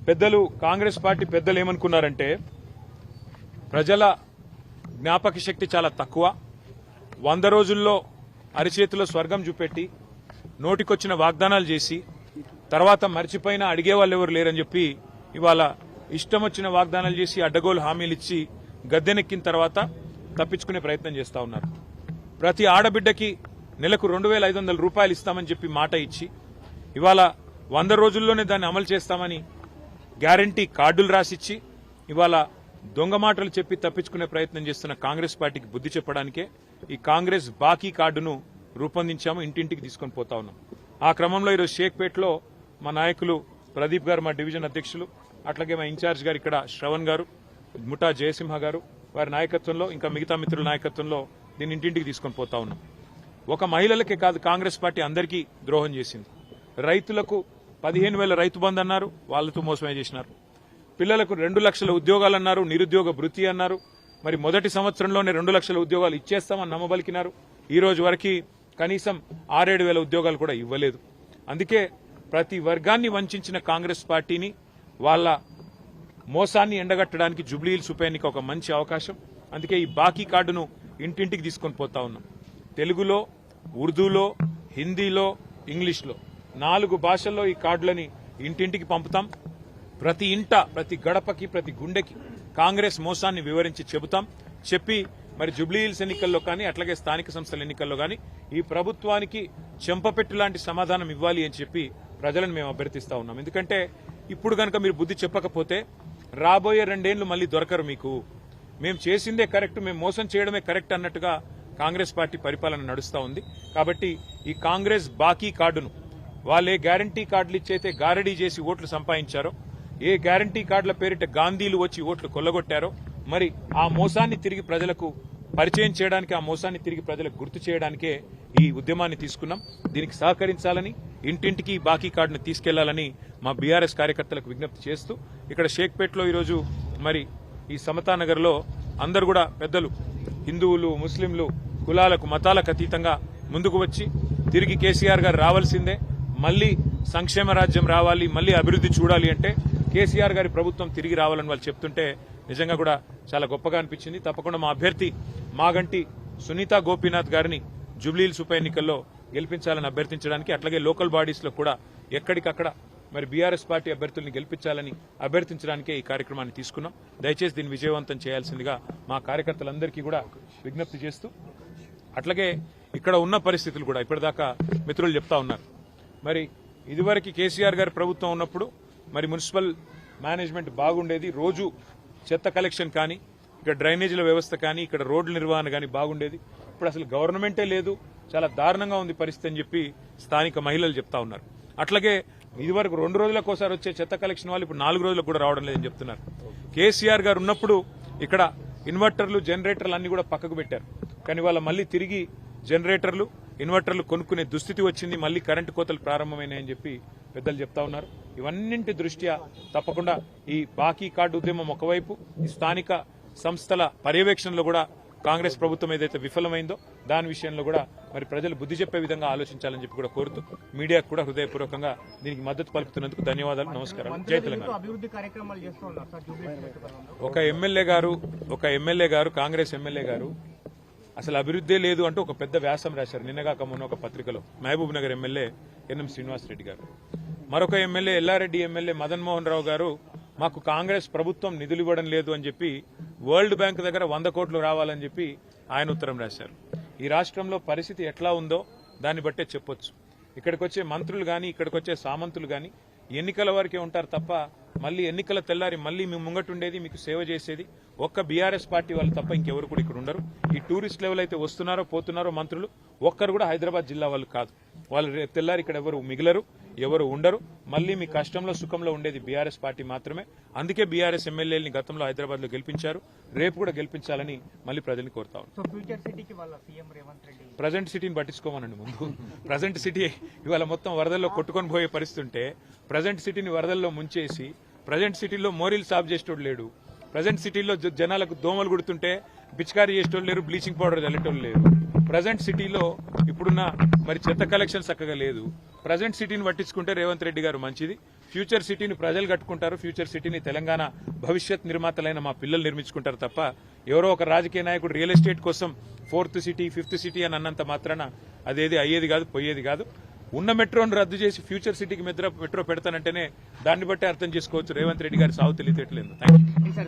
పెద్దలు కాంగ్రెస్ పార్టీ పెద్దలు ఏమనుకున్నారంటే ప్రజల జ్ఞాపక శక్తి చాలా తక్కువ, 100 రోజుల్లో అరిచేతిలో స్వర్గం చూపెట్టి నోటికొచ్చిన వాగ్దానాలు చేసి తర్వాత మర్చిపోయినా అడిగేవాళ్ళు ఎవరు లేరని చెప్పి ఇవాళ ఇష్టం వచ్చిన వాగ్దానాలు చేసి అడ్డగోలు హామీలు ఇచ్చి గద్దెనెక్కిన తర్వాత తప్పించుకునే ప్రయత్నం చేస్తా ఉన్నారు. ప్రతి ఆడబిడ్డకి నెలకు 2,500 రూపాయలు ఇస్తామని చెప్పి మాట ఇచ్చి ఇవాళ 100 రోజుల్లోనే దాన్ని అమలు చేస్తామని గ్యారంటీ కార్డులు రాసిచ్చి ఇవాళ దొంగ మాటలు చెప్పి తప్పించుకునే ప్రయత్నం చేస్తున్న కాంగ్రెస్ పార్టీకి బుద్ధి చెప్పడానికే ఈ కాంగ్రెస్ బాకీ కార్డును రూపొందించాము, ఇంటింటికి తీసుకొని పోతా ఉన్నాం. ఆ క్రమంలో ఈరోజు షేక్పేటలో మా నాయకులు ప్రదీప్ గారు, మా డివిజన్ అధ్యక్షులు, అట్లాగే మా ఇన్ఛార్జ్ గారు ఇక్కడ శ్రవణ్ గారు, ముఠా జయసింహ గారు, వారి నాయకత్వంలో ఇంకా మిగతా మిత్రుల నాయకత్వంలో దీన్ని ఇంటింటికి తీసుకొని పోతా ఉన్నాం. ఒక మహిళలకే కాదు, కాంగ్రెస్ పార్టీ అందరికీ ద్రోహం చేసింది. రైతులకు 15,000 రైతు బంధు అన్నారు, వాళ్ళతో మోసమే చేసినారు. పిల్లలకు 2 లక్షల ఉద్యోగాలు అన్నారు, నిరుద్యోగ భృతి అన్నారు. మరి మొదటి సంవత్సరంలోనే 2 లక్షల ఉద్యోగాలు ఇచ్చేస్తామని నమ్మబలికినారు. ఈ రోజు వరకు కనీసం 6-7 వేల ఉద్యోగాలు కూడా ఇవ్వలేదు. అందుకే ప్రతి వర్గాన్ని వంచిన కాంగ్రెస్ పార్టీని వాళ్ళ మోసాన్ని ఎండగట్టడానికి జూబ్లీహిల్స్ ఉప ఎన్నిక ఒక మంచి అవకాశం. అందుకే ఈ బాకీ కార్డును ఇంటింటికి తీసుకొని పోతా ఉన్నాం. తెలుగులో, ఉర్దూలో, హిందీలో, ఇంగ్లీష్లో 4 భాషల్లో ఈ కార్డులని ఇంటింటికి పంపుతాం. ప్రతి ఇంట, ప్రతి గడపకి, ప్రతి గుండెకి కాంగ్రెస్ మోసాన్ని వివరించి చెబుతాం. చెప్పి మరి జూబ్లీహిల్స్ ఎన్నికల్లో కానీ అట్లాగే స్థానిక సంస్థల ఎన్నికల్లో కానీ ఈ ప్రభుత్వానికి చెంపపెట్టు లాంటి సమాధానం ఇవ్వాలి అని చెప్పి ప్రజలను మేము అభ్యర్థిస్తా ఉన్నాం. ఎందుకంటే ఇప్పుడు కనుక మీరు బుద్ధి చెప్పకపోతే రాబోయే 2 ఏళ్లు మళ్లీ దొరకరు మీకు. మేము చేసిందే కరెక్ట్, మేము మోసం చేయడమే కరెక్ట్ అన్నట్టుగా కాంగ్రెస్ పార్టీ పరిపాలన నడుస్తా ఉంది. కాబట్టి ఈ కాంగ్రెస్ బాకీ కార్డును వాళ్ళే గ్యారంటీ కార్డులు ఇచ్చైతే గారడీ చేసి ఓట్లు సంపాదించారో, ఏ గ్యారంటీ కార్డుల పేరిట గాంధీలు వచ్చి ఓట్లు కొల్లగొట్టారో, మరి ఆ మోసాన్ని తిరిగి ప్రజలకు పరిచయం చేయడానికి, ఆ మోసాన్ని తిరిగి ప్రజలకు గుర్తు చేయడానికే ఈ ఉద్యమాన్ని తీసుకున్నాం. దీనికి సహకరించాలని, ఇంటింటికి బాకీ కార్డును తీసుకెళ్లాలని మా బీఆర్ఎస్ కార్యకర్తలకు విజ్ఞప్తి చేస్తూ ఇక్కడ షేక్పేటలో ఈరోజు మరి ఈ సమతానగర్లో అందరూ కూడా పెద్దలు, హిందువులు, ముస్లింలు, కులాలకు మతాలకు అతీతంగా ముందుకు వచ్చి తిరిగి కేసీఆర్ గారు రావాల్సిందే, మళ్లీ సంక్షేమ రాజ్యం రావాలి, మళ్లీ అభివృద్ధి చూడాలి అంటే కేసీఆర్ గారి ప్రభుత్వం తిరిగి రావాలని వాళ్ళు చెప్తుంటే నిజంగా కూడా చాలా గొప్పగా అనిపించింది. తప్పకుండా మా అభ్యర్థి మాగంటి సునీతా గోపీనాథ్ గారిని జూబ్లీహిల్స్ ఉప ఎన్నికల్లో గెలిపించాలని అభ్యర్థించడానికి, అట్లాగే లోకల్ బాడీస్ లో కూడా ఎక్కడికక్కడ మరి బీఆర్ఎస్ పార్టీ అభ్యర్థుల్ని గెలిపించాలని అభ్యర్థించడానికే ఈ కార్యక్రమాన్ని తీసుకున్నాం. దయచేసి దీన్ని విజయవంతం చేయాల్సిందిగా మా కార్యకర్తలందరికీ కూడా విజ్ఞప్తి చేస్తూ, అట్లాగే ఇక్కడ ఉన్న పరిస్థితులు కూడా ఇప్పటిదాకా మిత్రులు చెప్తా ఉన్నారు. మరి ఇదివరకు కేసీఆర్ గారి ప్రభుత్వం ఉన్నప్పుడు మరి మున్సిపల్ మేనేజ్మెంట్ బాగుండేది, రోజు చెత్త కలెక్షన్ కానీ, ఇక్కడ డ్రైనేజీల వ్యవస్థ కానీ, ఇక్కడ రోడ్ల నిర్వహణ కానీ బాగుండేది. ఇప్పుడు అసలు గవర్నమెంటే లేదు, చాలా దారుణంగా ఉంది పరిస్థితి అని చెప్పి స్థానిక మహిళలు చెప్తా ఉన్నారు. అట్లాగే ఇదివరకు 2 రోజులకోసారి వచ్చే చెత్త కలెక్షన్ వాళ్ళు ఇప్పుడు 4 రోజులకు కూడా రావడం లేదని చెప్తున్నారు. కేసీఆర్ గారు ఉన్నప్పుడు ఇక్కడ ఇన్వర్టర్లు, జనరేటర్లు అన్ని కూడా పక్కకు పెట్టారు. కానీ వాళ్ళ మళ్లీ తిరిగి జనరేటర్లు, ఇన్వర్టర్లు కొనుక్కునే దుస్థితి వచ్చింది, మళ్లీ కరెంటు కోతలు ప్రారంభమైనాయని చెప్పి పెద్దలు చెప్తా ఉన్నారు. ఇవన్నింటి దృష్ట్యా తప్పకుండా ఈ బాకీ కార్డు ఉద్యమం ఒకవైపు, ఈ స్థానిక సంస్థల పర్యవేక్షణలో కూడా కాంగ్రెస్ ప్రభుత్వం ఏదైతే విఫలమైందో దాని విషయంలో కూడా మరి ప్రజలు బుద్ధి చెప్పే విధంగా ఆలోచించాలని చెప్పి కూడా కోరుతూ మీడియాకు కూడా హృదయపూర్వకంగా దీనికి మద్దతు పలుకుతున్నందుకు ధన్యవాదాలు, నమస్కారం. జై తెలంగాణ. ఒక ఎమ్మెల్యే గారు కాంగ్రెస్ ఎమ్మెల్యే గారు అసలు అభివృద్ధే లేదు అంటూ ఒక పెద్ద వ్యాసం రాశారు నిన్నగాక మొన్న ఒక పత్రికలో. మహబూబ్ నగర్ ఎమ్మెల్యే ఎన్ఎం శ్రీనివాసరెడ్డి గారు, మరొక ఎమ్మెల్యే ఎల్లారెడ్డి ఎమ్మెల్యే మదన్ మోహన్ రావు గారు మాకు కాంగ్రెస్ ప్రభుత్వం నిధులు ఇవ్వడం లేదు అని చెప్పి వరల్డ్ బ్యాంక్ దగ్గర 100 కోట్లు రావాలని చెప్పి ఆయన ఉత్తరం రాశారు. ఈ రాష్ట్రంలో పరిస్థితి ఎట్లా ఉందో దాన్ని బట్టే చెప్పొచ్చు. ఇక్కడికి వచ్చే మంత్రులు గాని, ఇక్కడికి వచ్చే సామంతులు గాని ఎన్నికల వరకే ఉంటారు తప్ప మళ్లీ ఎన్నికల తెల్లారి మళ్లీ మీ ముంగటుండేది, మీకు సేవ చేసేది ఒక్క బీఆర్ఎస్ పార్టీ వాళ్ళు తప్ప ఇంకెవరు కూడా ఇక్కడ ఉండరు. ఈ టూరిస్ట్ లెవెల్ అయితే వస్తున్నారో పోతున్నారో మంత్రులు ఒక్కరు కూడా హైదరాబాద్ జిల్లా వాళ్ళు కాదు. వాళ్ళు తెల్లారి ఇక్కడ ఎవరు మిగిలరు, ఎవరు ఉండరు. మళ్లీ మీ కష్టంలో సుఖంలో ఉండేది బీఆర్ఎస్ పార్టీ మాత్రమే. అందుకే బీఆర్ఎస్ ఎమ్మెల్యేలని గతంలో హైదరాబాద్ లో గెలిపించారు, రేపు కూడా గెలిపించాలని మళ్లీ ప్రజల్ని కోరుతా ఉన్నాం. ప్రజెంట్ సిటీని పట్టించుకోమనండి ముందు. ప్రజెంట్ సిటీ ఇవాళ మొత్తం వరదల్లో కొట్టుకొని పోయే పరిస్థితి ఉంటే ప్రజెంట్ సిటీని వరదల్లో ముంచేసి ప్రజెంట్ సిటీలో మోరీలు సాఫ్ చేసేటోడు లేడు. ప్రజెంట్ సిటీలో జనాలకు దోమలు కుడుతుంటే పిచికారీ చేసేటోళ్ళు లేరు, బ్లీచింగ్ పౌడర్ చల్లేటోళ్ళు లేరు. ప్రజెంట్ సిటీలో ఇప్పుడున్న మరి చెత్త కలెక్షన్ చక్కగా లేదు. ప్రజెంట్ సిటీని పట్టించుకుంటే రేవంత్ రెడ్డి గారు మంచిది, ఫ్యూచర్ సిటీని ప్రజలు కట్టుకుంటారు, ఫ్యూచర్ సిటీని తెలంగాణ భవిష్యత్ నిర్మాతలైన మా పిల్లలు నిర్మించుకుంటారు తప్ప ఎవరో ఒక రాజకీయ నాయకుడు రియల్ ఎస్టేట్ కోసం 4th సిటీ 5th సిటీ అని అన్నంత మాత్రాన అదేది అయ్యేది కాదు, పోయేది కాదు. ఉన్న మెట్రోను రద్దు చేసి ఫ్యూచర్ సిటీకి మెట్రో పెడతానంటేనే దాన్ని బట్టి అర్థం చేసుకోవచ్చు రేవంత్ రెడ్డి గారి సాగు తెలియట్లేదు. Thank you.